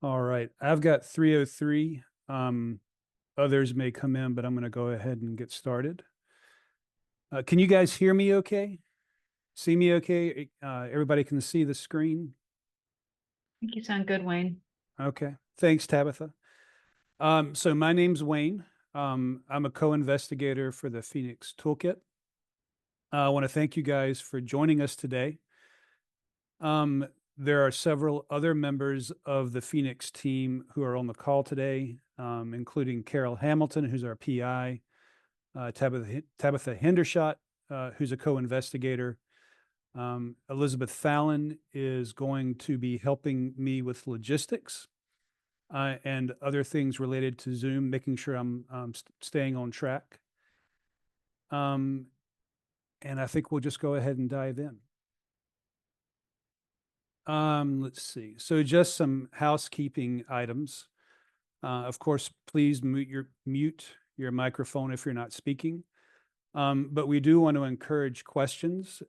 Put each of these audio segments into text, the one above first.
All right, I've got 303. Others may come in, but I'm going to go ahead and get started. Can you guys hear me okay? See me okay? Everybody can see the screen? I think you sound good, Wayne. Okay. Thanks, Tabitha. So my name's Wayne. I'm a co-investigator for the PhenX Toolkit. I want to thank you guys for joining us today. There are several other members of the PhenX team who are on the call today, including Carol Hamilton, who's our PI, Tabitha Hendershot, who's a co-investigator. Elizabeth Fallon is going to be helping me with logistics and other things related to Zoom, making sure I'm staying on track. And I think we'll just go ahead and dive in. Let's see. So just some housekeeping items. Of course, please mute your microphone if you're not speaking. But we do want to encourage questions.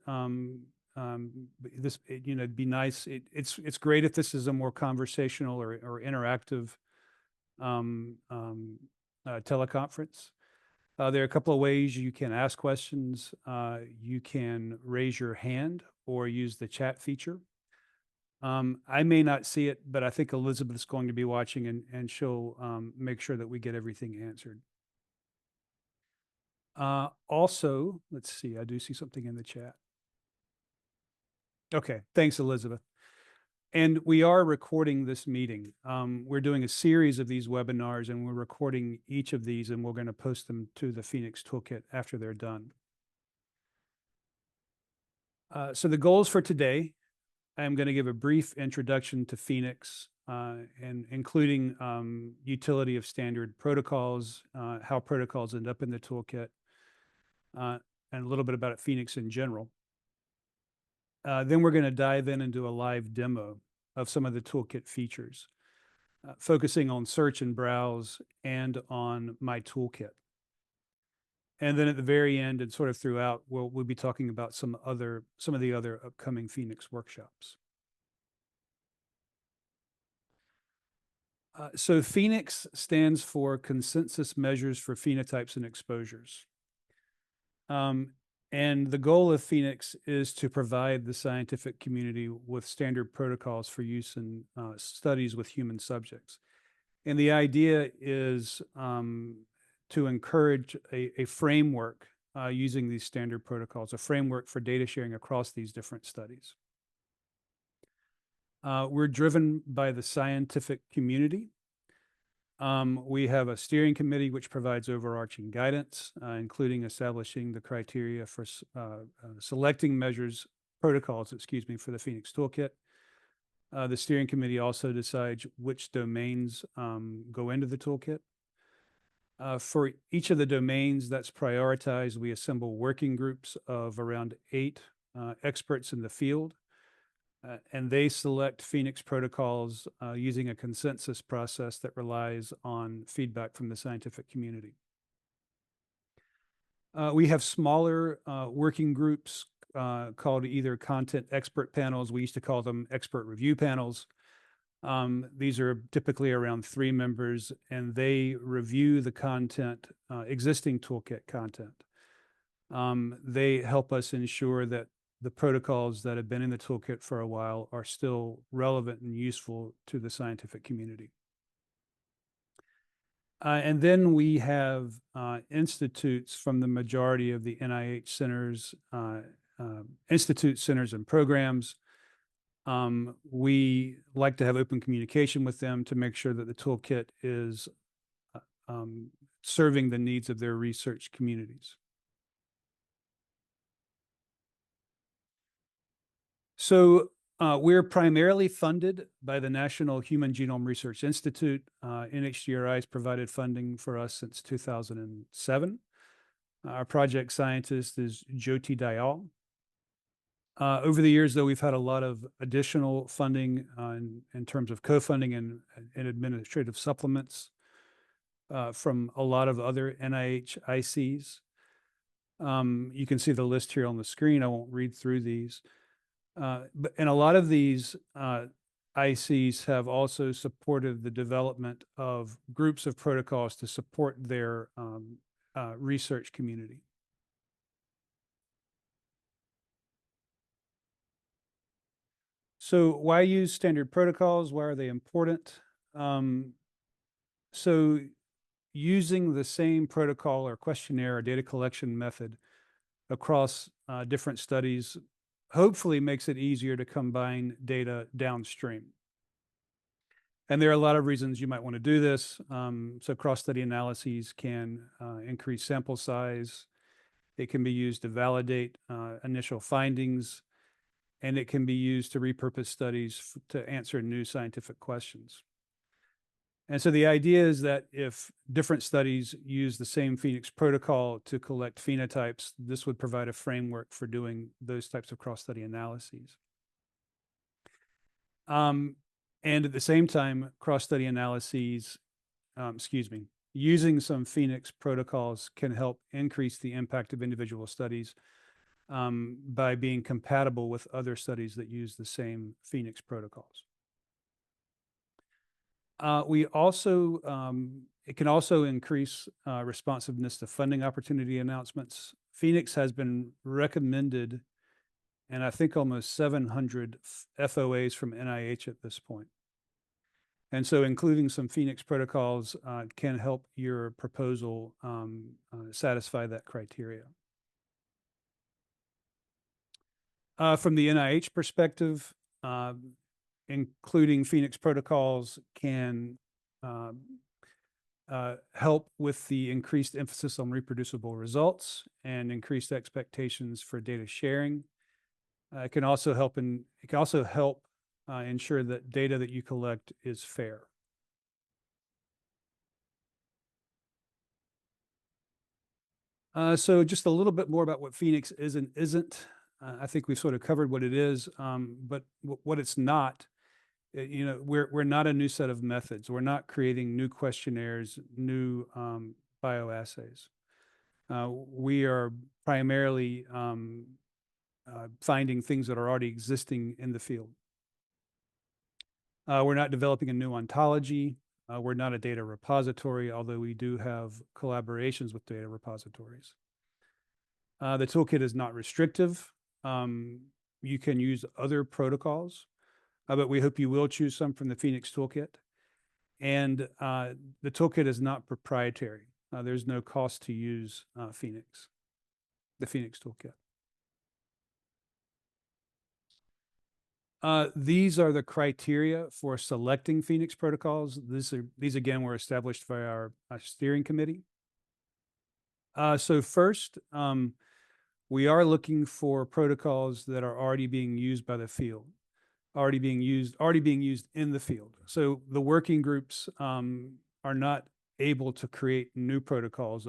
It'd be nice. It's great if this is a more conversational or interactive teleconference. There are a couple of ways you can ask questions. You can raise your hand or use the chat feature. I may not see it, but I think Elizabeth's going to be watching and she'll make sure that we get everything answered. Also, let's see, I do see something in the chat. Okay, thanks, Elizabeth. And we are recording this meeting. We're doing a series of these webinars and we're recording each of these and we're going to post them to the PhenX Toolkit after they're done. So the goals for today, I'm going to give a brief introduction to PhenX, and including utility of standard protocols, how protocols end up in the toolkit, and a little bit about PhenX in general. Then we're going to dive in and do a live demo of some of the toolkit features, focusing on search and browse and on my toolkit. And then at the very end and sort of throughout, we'll be talking about some of the other upcoming PhenX workshops. So PhenX stands for Consensus Measures for Phenotypes and Exposures. And the goal of PhenX is to provide the scientific community with standard protocols for use in studies with human subjects. And the idea is to encourage a framework using these standard protocols, a framework for data sharing across these different studies. We're driven by the scientific community. We have a steering committee which provides overarching guidance, including establishing the criteria for selecting protocols, for the PhenX Toolkit. The steering committee also decides which domains go into the toolkit. For each of the domains that's prioritized, we assemble working groups of around 8 experts in the field. And they select PhenX protocols using a consensus process that relies on feedback from the scientific community. We have smaller working groups called either content expert panels. We used to call them expert review panels. These are typically around 3 members, and they review the content, existing toolkit content. They help us ensure that the protocols that have been in the toolkit for a while are still relevant and useful to the scientific community. And then we have institutes from the majority of the NIH centers, institute centers and programs. We like to have open communication with them to make sure that the toolkit is serving the needs of their research communities. So we're primarily funded by the National Human Genome Research Institute. NHGRI has provided funding for us since 2007. Our project scientist is Jyoti Dayal. Over the years, though, we've had a lot of additional funding in terms of co-funding and administrative supplements from a lot of other NIH ICs. You can see the list here on the screen. I won't read through these. And a lot of these ICs have also supported the development of groups of protocols to support their research community. So why use standard protocols? Why are they important? So using the same protocol or questionnaire or data collection method across different studies hopefully makes it easier to combine data downstream. And there are a lot of reasons you might want to do this. So cross-study analyses can increase sample size. It can be used to validate initial findings, and it can be used to repurpose studies to answer new scientific questions. And so the idea is that if different studies use the same PhenX protocol to collect phenotypes, this would provide a framework for doing those types of cross-study analyses. And at the same time, cross-study analyses, using some PhenX protocols can help increase the impact of individual studies by being compatible with other studies that use the same PhenX protocols. It can also increase responsiveness to funding opportunity announcements. PhenX has been recommended, and I think almost 700 FOAs from NIH at this point. And so including some PhenX protocols can help your proposal satisfy that criteria. From the NIH perspective, including PhenX protocols can help with the increased emphasis on reproducible results and increased expectations for data sharing. It can also help ensure that data that you collect is fair. So just a little bit more about what PhenX is and isn't. I think we've sort of covered what it is, but what it's not. We're not a new set of methods. We're not creating new questionnaires, new bioassays. We are primarily finding things that are already existing in the field. We're not developing a new ontology. We're not a data repository, although we do have collaborations with data repositories. The toolkit is not restrictive. You can use other protocols, but we hope you will choose some from the PhenX Toolkit. And the toolkit is not proprietary. There's no cost to use the PhenX Toolkit. These are the criteria for selecting PhenX protocols. These again were established by our steering committee. So first, we are looking for protocols that are already being used by the field, already being used in the field. So the working groups are not able to create new protocols,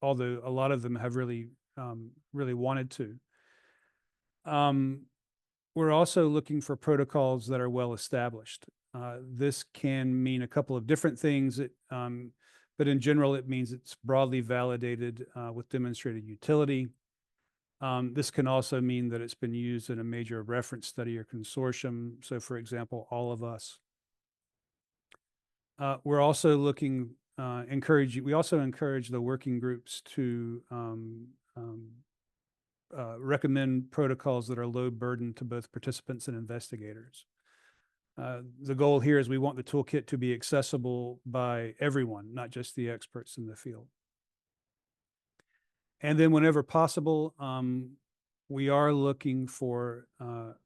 although a lot of them have really wanted to. We're also looking for protocols that are well established. This can mean a couple of different things, but in general, it means it's broadly validated with demonstrated utility. This can also mean that it's been used in a major reference study or consortium. So, for example, all of us. We're also we also encourage the working groups to recommend protocols that are low burden to both participants and investigators. The goal here is we want the toolkit to be accessible by everyone, not just the experts in the field. And then whenever possible, we are looking for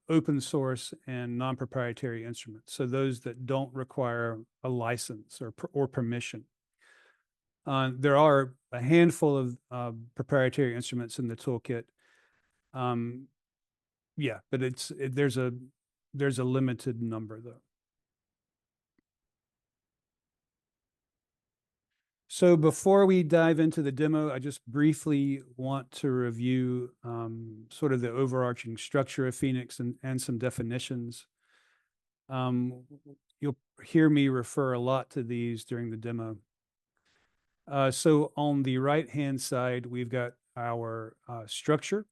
open source and non-proprietary instruments. So those that don't require a license or permission. There are a handful of proprietary instruments in the toolkit. Yeah, but there's a limited number though. So before we dive into the demo, I just briefly want to review sort of the overarching structure of PhenX and some definitions. You'll hear me refer a lot to these during the demo. So on the right-hand side, we've got our structure.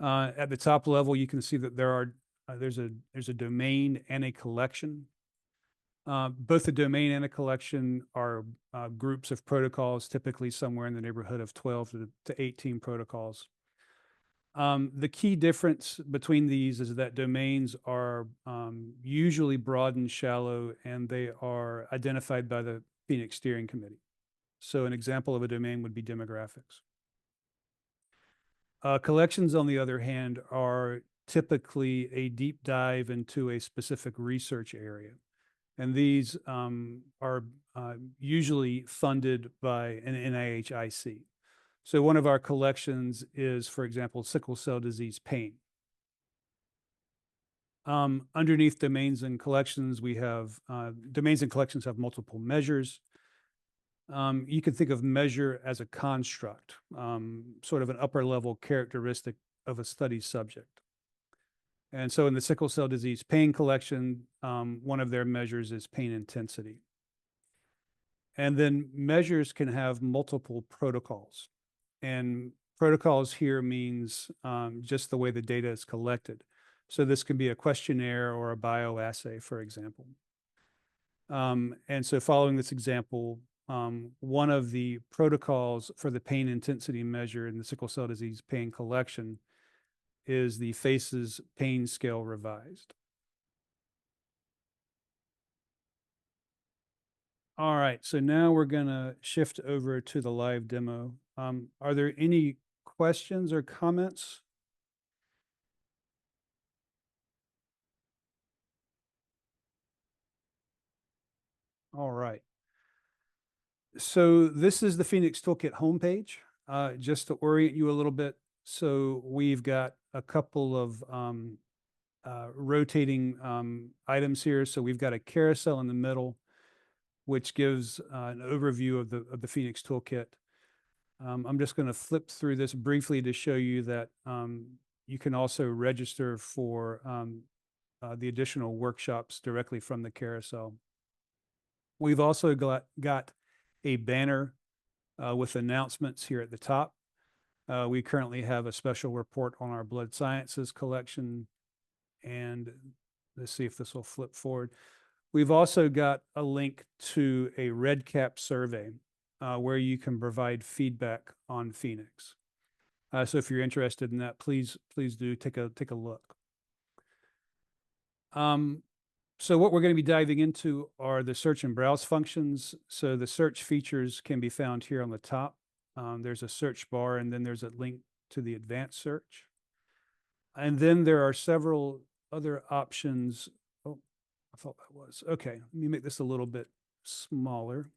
At the top level, you can see that there are there's a domain and a collection. Both the domain and a collection are groups of protocols, typically somewhere in the neighborhood of 12 to 18 protocols. The key difference between these is that domains are usually broad and shallow, and they are identified by the PhenX Steering Committee. So an example of a domain would be demographics. Collections, on the other hand, are typically a deep dive into a specific research area. And these are usually funded by an NIHIC. So one of our collections is, for example, sickle cell disease pain. Underneath domains and collections, we have domains and collections have multiple measures. You can think of measure as a construct, sort of an upper level characteristic of a study subject. And so in the sickle cell disease pain collection, one of their measures is pain intensity. And then measures can have multiple protocols. And protocols here means just the way the data is collected. So this can be a questionnaire or a bioassay, for example. And so following this example, one of the protocols for the pain intensity measure in the sickle cell disease pain collection is the FACES pain scale revised. All right, so now we're gonna shift over to the live demo. Are there any questions or comments? All right. So this is the PhenX Toolkit homepage, just to orient you a little bit. So we've got a couple of rotating items here. So we've got a carousel in the middle, which gives an overview of the PhenX Toolkit. I'm just going to flip through this briefly to show you that you can also register for the additional workshops directly from the carousel. We've also got a banner with announcements here at the top. We currently have a special report on our blood sciences collection, and let's see if this will flip forward. We've also got a link to a REDCap survey where you can provide feedback on PhenX. So if you're interested in that, please do take a look. So what we're going to be diving into are the search and browse functions. So the search features can be found here on the top. There's a search bar, and then there's a link to the advanced search. And then there are several other options. Oh, I thought that was. Okay, let me make this a little bit smaller.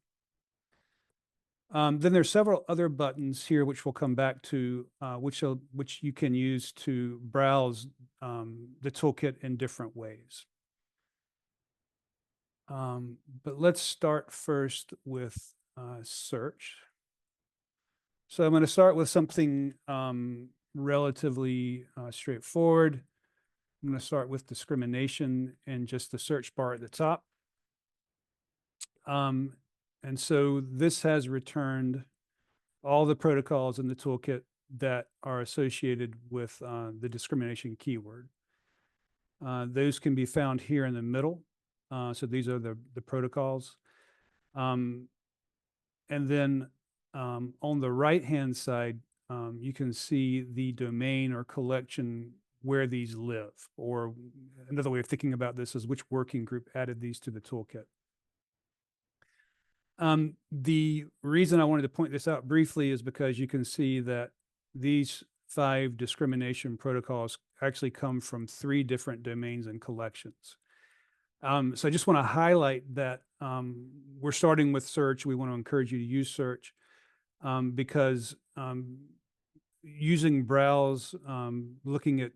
Then there's several other buttons here, which we'll come back to, which you can use to browse the toolkit in different ways. But let's start first with search. So I'm going to start with something relatively straightforward. I'm going to start with discrimination and just the search bar at the top. And so this has returned all the protocols in the toolkit that are associated with the discrimination keyword. Those can be found here in the middle. So these are the protocols. And then on the right-hand side, you can see the domain or collection where these live, or another way of thinking about this is which working group added these to the toolkit. The reason I wanted to point this out briefly is because you can see that these 5 discrimination protocols actually come from 3 different domains and collections. So I just want to highlight that we're starting with search. We want to encourage you to use search because using browse, looking at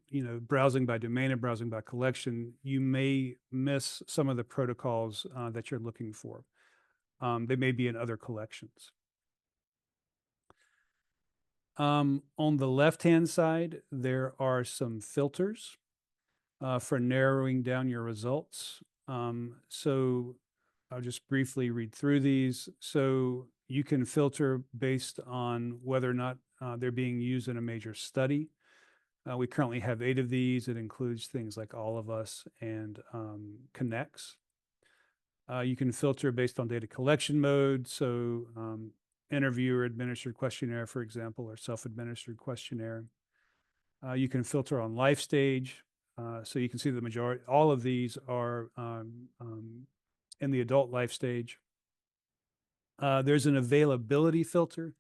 browsing by domain and browsing by collection, you may miss some of the protocols that you're looking for. They may be in other collections. On the left-hand side, there are some filters for narrowing down your results. So I'll just briefly read through these. So you can filter based on whether or not they're being used in a major study. We currently have 8 of these. It includes things like All of Us and Connects. You can filter based on data collection mode. So interviewer administered questionnaire, for example, or self-administered questionnaire. You can filter on life stage. So you can see the majority, all of these are in the adult life stage. There's an availability filter.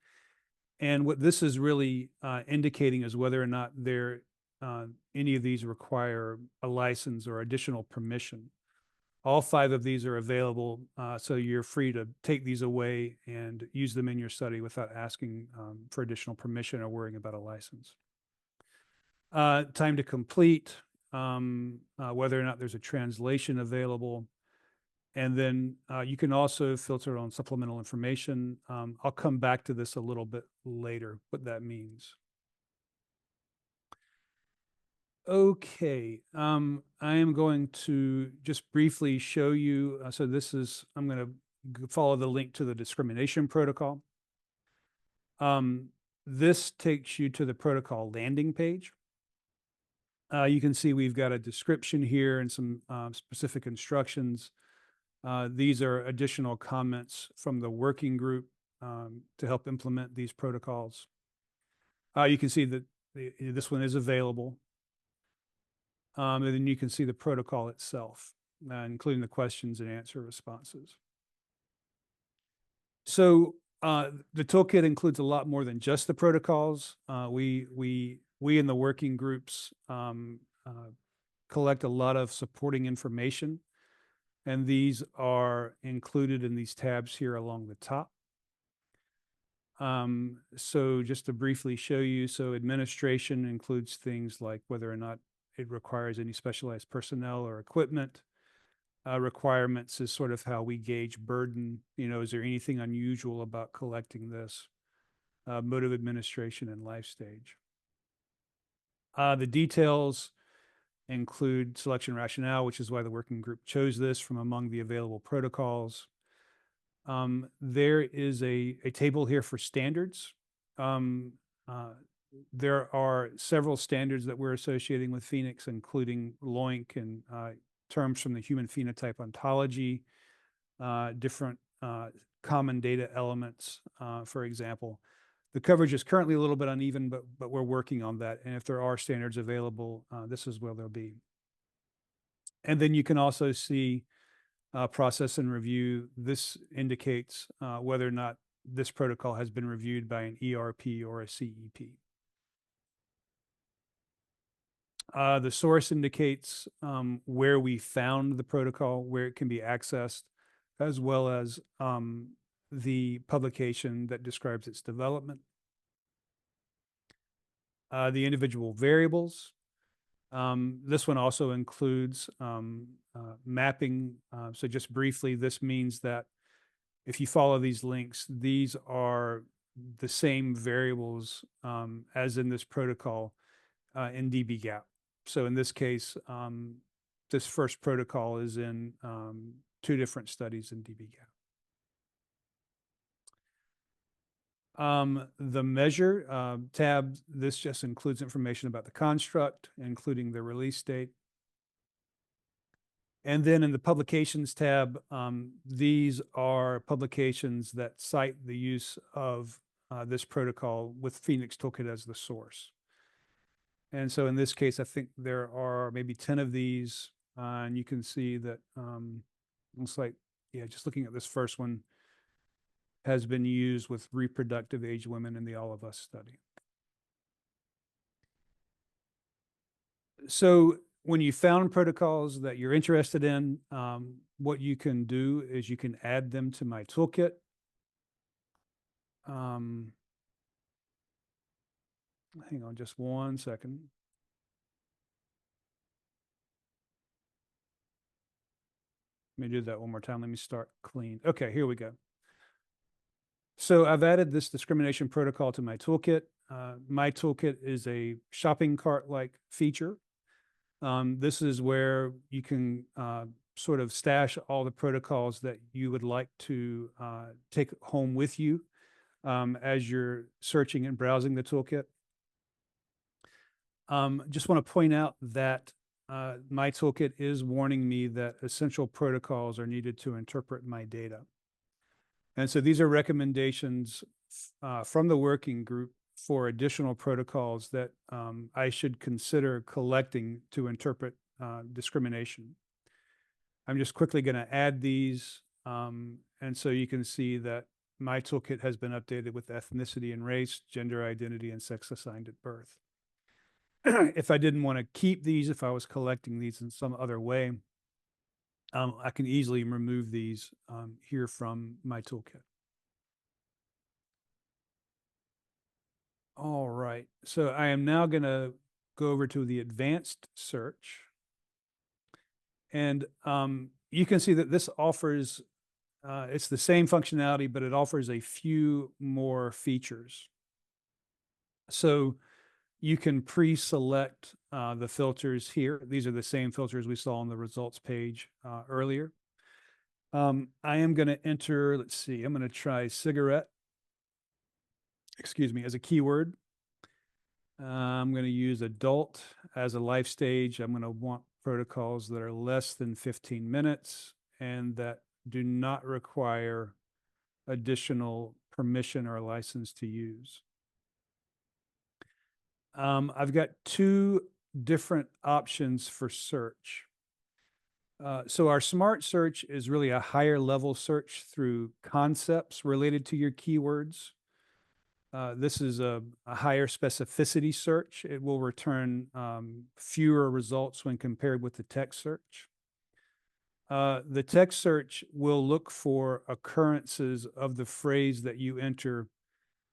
And what this is really indicating is whether or not any of these require a license or additional permission. All 5 of these are available, so you're free to take these away and use them in your study without asking for additional permission or worrying about a license. Time to complete, whether or not there's a translation available. And then you can also filter on supplemental information. I'll come back to this a little bit later, what that means. Okay, I am going to just briefly show you. So this is, I'm going to follow the link to the discrimination protocol. This takes you to the protocol landing page. You can see we've got a description here and some specific instructions. These are additional comments from the working group to help implement these protocols. You can see that this one is available. And then you can see the protocol itself, including the questions and answer responses. So the toolkit includes a lot more than just the protocols. We in the working groups collect a lot of supporting information, and these are included in these tabs here along the top. So just to briefly show you, so administration includes things like whether or not it requires any specialized personnel or equipment. Requirements is sort of how we gauge burden. You know, is there anything unusual about collecting this? Mode of administration and life stage. The details include selection rationale, which is why the working group chose this from among the available protocols. There is a table here for standards. There are several standards that we're associating with PhenX, including LOINC and terms from the human phenotype ontology, different common data elements, for example. The coverage is currently a little bit uneven, but we're working on that. And if there are standards available, this is where they'll be. And then you can also see process and review. This indicates whether or not this protocol has been reviewed by an ERP or a CEP. The source indicates where we found the protocol, where it can be accessed, as well as the publication that describes its development. The individual variables. This one also includes mapping. So just briefly, this means that if you follow these links, these are the same variables as in this protocol in dbGaP. So in this case, this first protocol is in 2 different studies in dbGaP. The measure tab, this just includes information about the construct, including the release date. And then in the publications tab, these are publications that cite the use of this protocol with PhenX Toolkit as the source. And so in this case, I think there are maybe 10 of these, and you can see that looks like, yeah, just looking at this first one, has been used with reproductive age women in the All of Us study. So when you found protocols that you're interested in, what you can do is you can add them to my toolkit. Hang on just one second. Let me do that one more time. Let me start clean. Okay, here we go. So I've added this discrimination protocol to my toolkit. My toolkit is a shopping cart-like feature. This is where you can sort of stash all the protocols that you would like to take home with you as you're searching and browsing the toolkit. Just want to point out that my toolkit is warning me that essential protocols are needed to interpret my data. And so these are recommendations from the working group for additional protocols that I should consider collecting to interpret discrimination. I'm just quickly going to add these. And so you can see that my toolkit has been updated with ethnicity and race, gender identity, and sex assigned at birth. If I didn't want to keep these, if I was collecting these in some other way, I can easily remove these here from my toolkit. All right, so I am now going to go over to the advanced search. And you can see that this offers, it's the same functionality, but it offers a few more features. So you can pre-select the filters here. These are the same filters we saw on the results page earlier. I am going to enter, let's see, I'm going to try cigarette, excuse me, as a keyword. I'm going to use adult as a life stage. I'm going to want protocols that are less than 15 minutes and that do not require additional permission or license to use. I've got two different options for search. So our smart search is really a higher level search through concepts related to your keywords. This is a higher specificity search. It will return fewer results when compared with the text search. The text search will look for occurrences of the phrase that you enter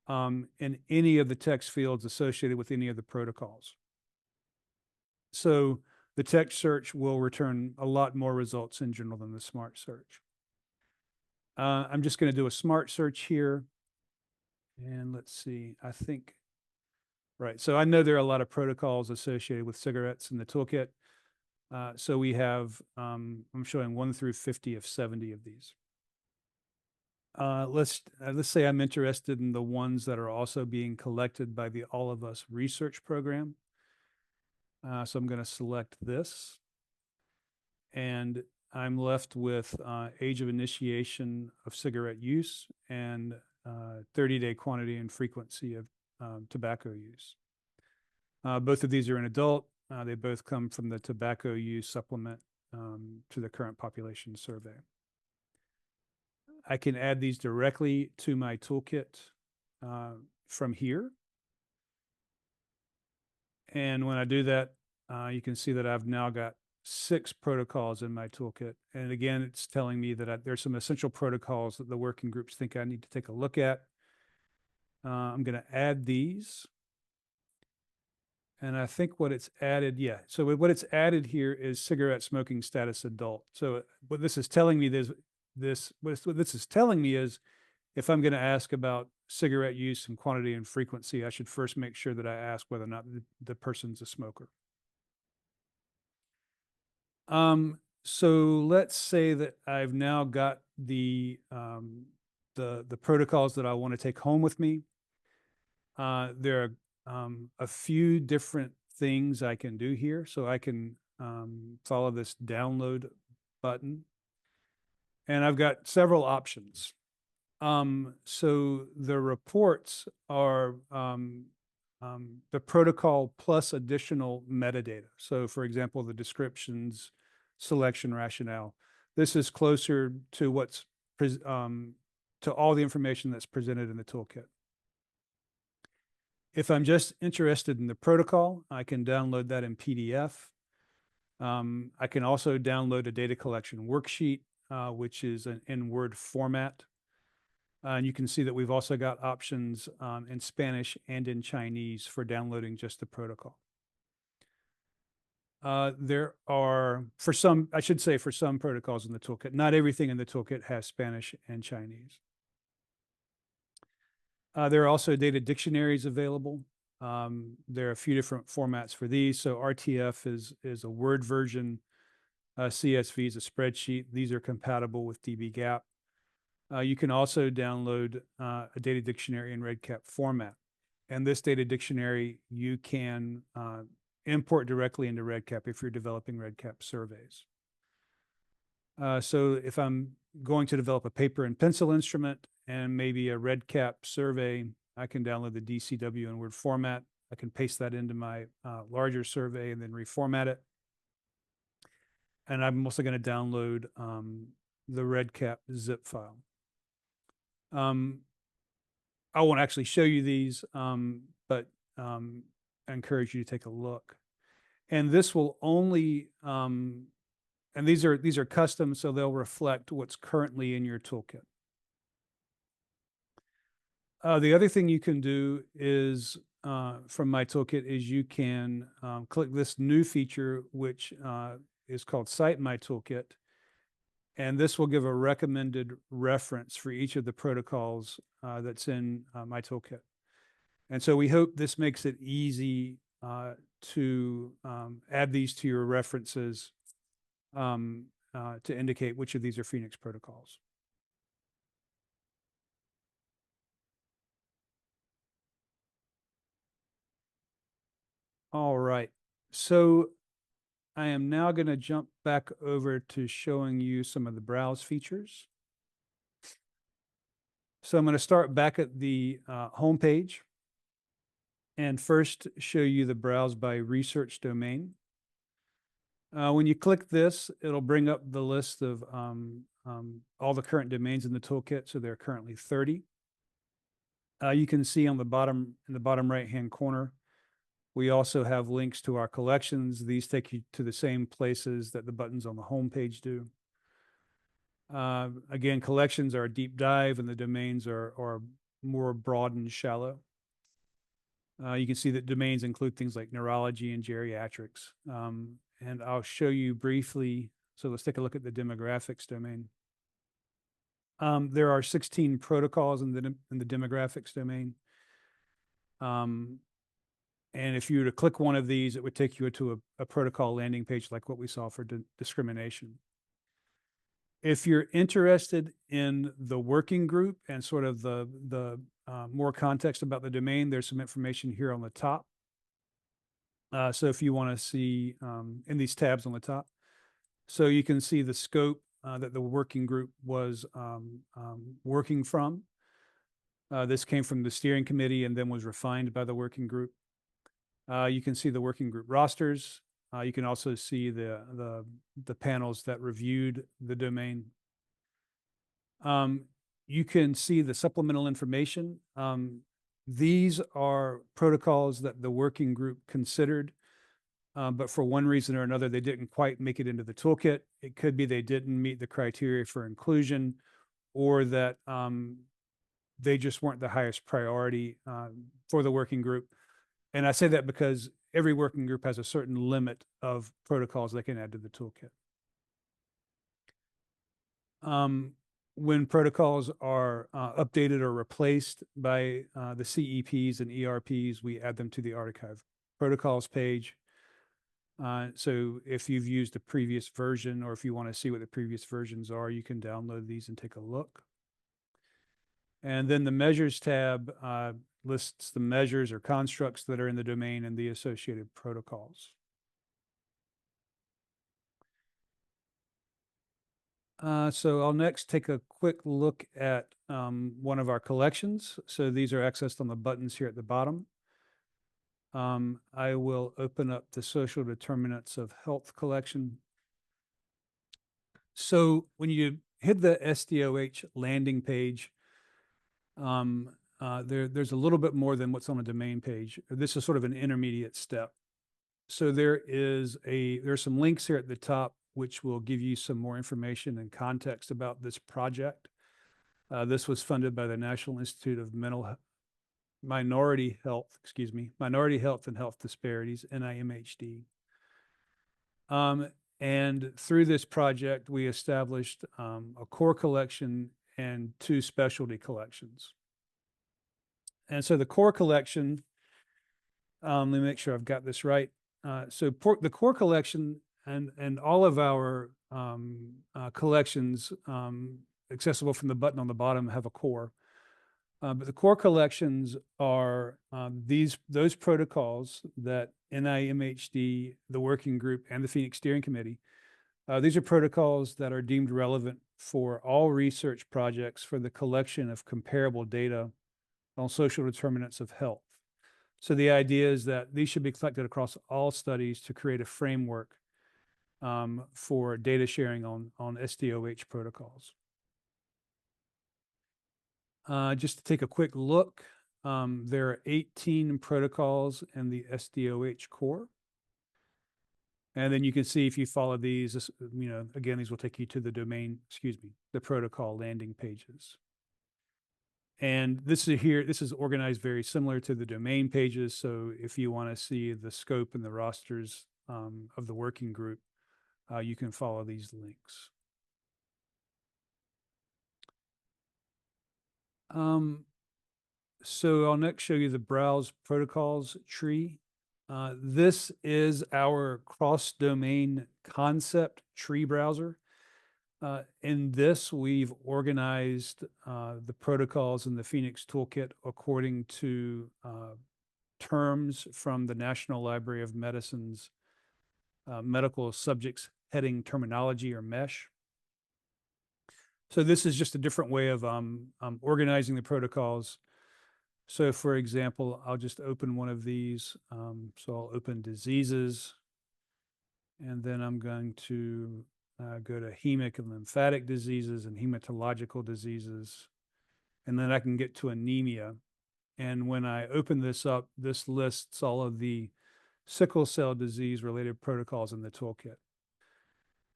in any of the text fields associated with any of the protocols. So the text search will return a lot more results in general than the smart search. I'm just going to do a smart search here. And let's see, I think, right. So I know there are a lot of protocols associated with cigarettes in the toolkit. So we have, I'm showing 1 through 50 of 70 of these. Let's say I'm interested in the ones that are also being collected by the All of Us research program. So I'm going to select this. And I'm left with age of initiation of cigarette use and 30-day quantity and frequency of tobacco use. Both of these are in adult. They both come from the tobacco use supplement to the current population survey. I can add these directly to my toolkit from here. And when I do that, you can see that I've now got 6 protocols in my toolkit. And again, it's telling me that there's some essential protocols that the working groups think I need to take a look at. I'm going to add these. And I think what it's added, yeah. So what it's added here is cigarette smoking status adult. So what this is telling me what this is telling me is if I'm going to ask about cigarette use and quantity and frequency, I should first make sure that I ask whether or not the person's a smoker. So let's say that I've now got the protocols that I want to take home with me. There are a few different things I can do here. So I can follow this download button. And I've got several options. So the reports are the protocol plus additional metadata. So for example, the descriptions, selection rationale. This is closer to what's to all the information that's presented in the toolkit. If I'm just interested in the protocol, I can download that in PDF. I can also download a data collection worksheet, which is in Word format. And you can see that we've also got options in Spanish and in Chinese for downloading just the protocol. There are, for some protocols in the toolkit, not everything in the toolkit has Spanish and Chinese. There are also data dictionaries available. There are a few different formats for these. So RTF is a Word version. CSV is a spreadsheet. These are compatible with dbGaP. You can also download a data dictionary in REDCap format. And this data dictionary, you can import directly into REDCap if you're developing REDCap surveys. So if I'm going to develop a paper and pencil instrument and maybe a REDCap survey, I can download the DCW in Word format. I can paste that into my larger survey and then reformat it. And I'm also going to download the REDCap zip file. I won't actually show you these, but I encourage you to take a look. And this will only, and these are custom, so they'll reflect what's currently in your toolkit. The other thing you can do is, from my toolkit, is you can click this new feature, which is called Cite My Toolkit. And this will give a recommended reference for each of the protocols that's in my toolkit. And so we hope this makes it easy to add these to your references to indicate which of these are PhenX protocols. All right. So I am now going to jump back over to showing you some of the browse features. So I'm going to start back at the home page and first show you the browse by research domain. When you click this, it'll bring up the list of all the current domains in the toolkit. So there are currently 30. You can see on the bottom, in the bottom right-hand corner, we also have links to our collections. These take you to the same places that the buttons on the home page do. Again, collections are a deep dive and the domains are more broad and shallow. You can see that domains include things like neurology and geriatrics. And I'll show you briefly. So let's take a look at the demographics domain. There are 16 protocols in the demographics domain. And if you were to click one of these, it would take you to a protocol landing page like what we saw for discrimination. If you're interested in the working group and sort of the more context about the domain, there's some information here on the top. So if you want to see in these tabs on the top, so you can see the scope that the working group was working from. This came from the steering committee and then was refined by the working group. You can see the working group rosters. You can also see the panels that reviewed the domain. You can see the supplemental information. These are protocols that the working group considered, but for one reason or another, they didn't quite make it into the toolkit. It could be they didn't meet the criteria for inclusion, or that they just weren't the highest priority for the working group. And I say that because every working group has a certain limit of protocols they can add to the toolkit. When protocols are updated or replaced by the CEPs and ERPs, we add them to the archive protocols page. So if you've used a previous version, or if you want to see what the previous versions are, you can download these and take a look. And then the measures tab lists the measures or constructs that are in the domain and the associated protocols. So I'll next take a quick look at one of our collections. So these are accessed on the buttons here at the bottom. I will open up the social determinants of health collection. So when you hit the SDOH landing page, there's a little bit more than what's on the domain page. This is sort of an intermediate step. So there's some links here at the top which will give you some more information and context about this project. This was funded by the National Institute of Minority Health and Health Disparities, NIMHD. And through this project, we established a core collection and 2 specialty collections. And so the core collection, let me make sure I've got this right. So the core collection and all of our collections accessible from the button on the bottom have a core. But the core collections are those protocols that NIMHD, the working group, and the PhenX Steering Committee. These are protocols that are deemed relevant for all research projects for the collection of comparable data on social determinants of health. So the idea is that these should be collected across all studies to create a framework for data sharing on SDOH protocols. Just to take a quick look, there are 18 protocols in the SDOH core. And then you can see if you follow these, again, these will take you to the the protocol landing pages. And this is organized very similar to the domain pages. So if you want to see the scope and the rosters of the working group, you can follow these links. So I'll next show you the Browse Protocols tree. This is our cross-domain concept tree browser. In this, we've organized the protocols in the PhenX Toolkit according to terms from the National Library of Medicine's Medical Subjects Heading Terminology, or MESH. So this is just a different way of organizing the protocols. So for example, I'll just open one of these. So I'll open diseases, and then I'm going to go to hemic and lymphatic diseases and hematological diseases. And then I can get to anemia. And when I open this up, this lists all of the sickle cell disease related protocols in the toolkit.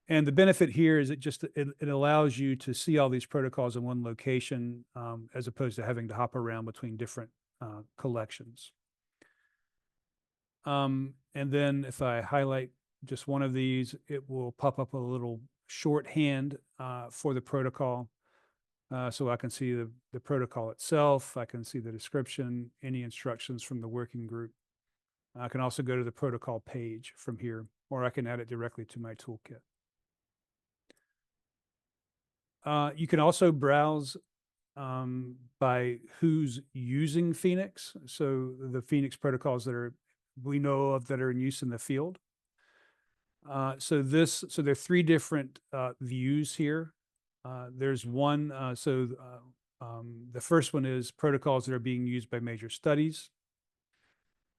And the benefit here is it allows you to see all these protocols in one location, as opposed to having to hop around between different collections. And then if I highlight just one of these, it will pop up a little shorthand for the protocol. So I can see the protocol itself. I can see the description, any instructions from the working group. I can also go to the protocol page from here, or I can add it directly to my toolkit. You can also browse by who's using PhenX. So the PhenX protocols that we know of that are in use in the field. So there are three different views here. There's one, the first one is protocols that are being used by major studies.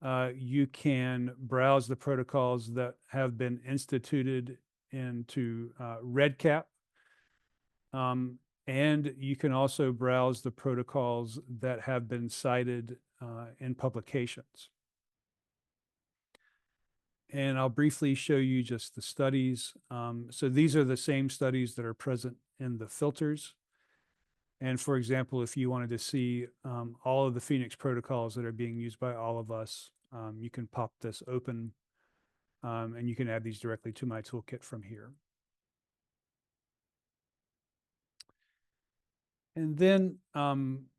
You can browse the protocols that have been instituted into REDCap. And you can also browse the protocols that have been cited in publications. And I'll briefly show you just the studies. So these are the same studies that are present in the filters. And for example, if you wanted to see all of the PhenX protocols that are being used by all of us, you can pop this open and you can add these directly to my toolkit from here. And then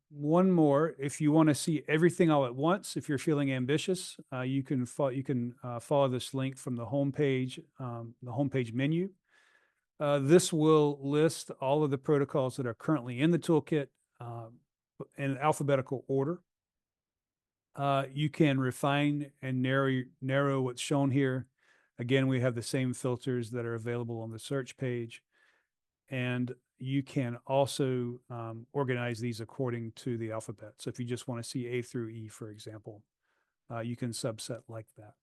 one more, if you want to see everything all at once, if you're feeling ambitious, you can follow this link from the homepage menu. This will list all of the protocols that are currently in the toolkit in alphabetical order. You can refine and narrow what's shown here. Again, we have the same filters that are available on the search page. And you can also organize these according to the alphabet. So if you just want to see A through E, for example, you can subset like that.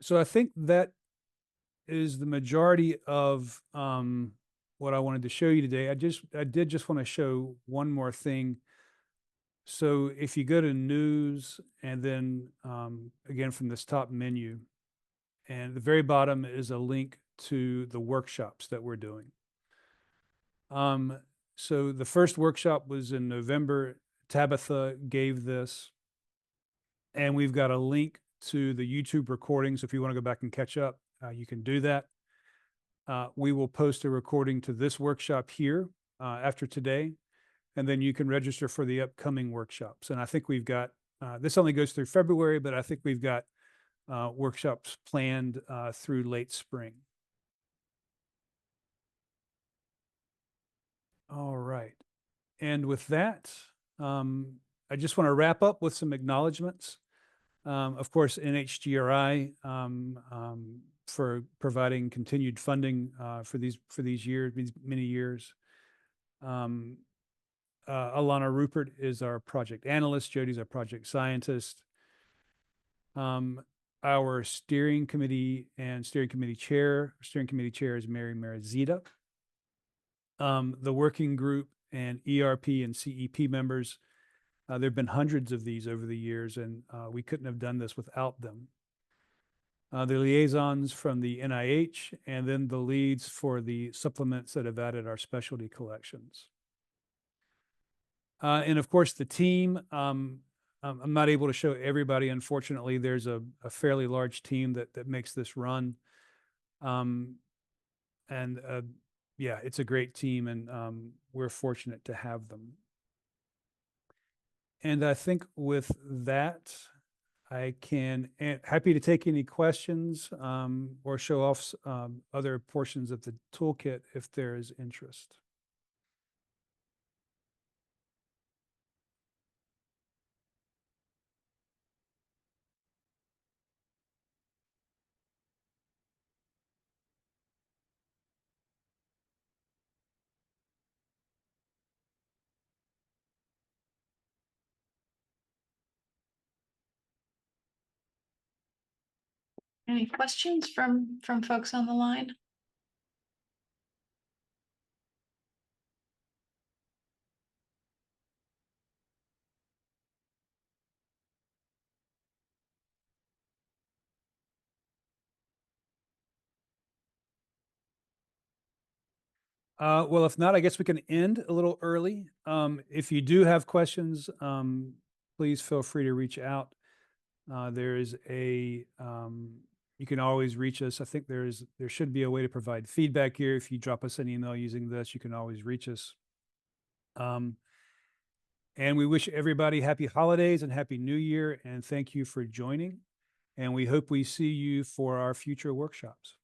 So I think that is the majority of what I wanted to show you today. I did just want to show one more thing. So if you go to news and then again from this top menu, and at the very bottom is a link to the workshops that we're doing. So the first workshop was in November. Tabitha gave this, and we've got a link to the YouTube recording. So if you want to go back and catch up, you can do that. We will post a recording to this workshop here after today, and then you can register for the upcoming workshops. And I think we've got, this only goes through February, but I think we've got workshops planned through late spring. All right. And with that, I just want to wrap up with some acknowledgements. Of course, NHGRI for providing continued funding for these years, these many years. Alana Rupert is our project analyst. Jody's our project scientist. Our steering committee chair is Mary Marizita. The working group and ERP and CEP members, there have been hundreds of these over the years, and we couldn't have done this without them. The liaisons from the NIH, and then the leads for the supplements that have added our specialty collections. And of course, the team. I'm not able to show everybody. Unfortunately, there's a fairly large team that makes this run. Yeah, it's a great team, and we're fortunate to have them. And I think with that, I can happy to take any questions or show off other portions of the toolkit if there is interest. Any questions from folks on the line? Well, if not, I guess we can end a little early. If you do have questions, please feel free to reach out. There is you can always reach us. I think there should be a way to provide feedback here. If you drop us an email using this, you can always reach us. And we wish everybody happy holidays and happy New Year, and thank you for joining. And we hope we see you for our future workshops.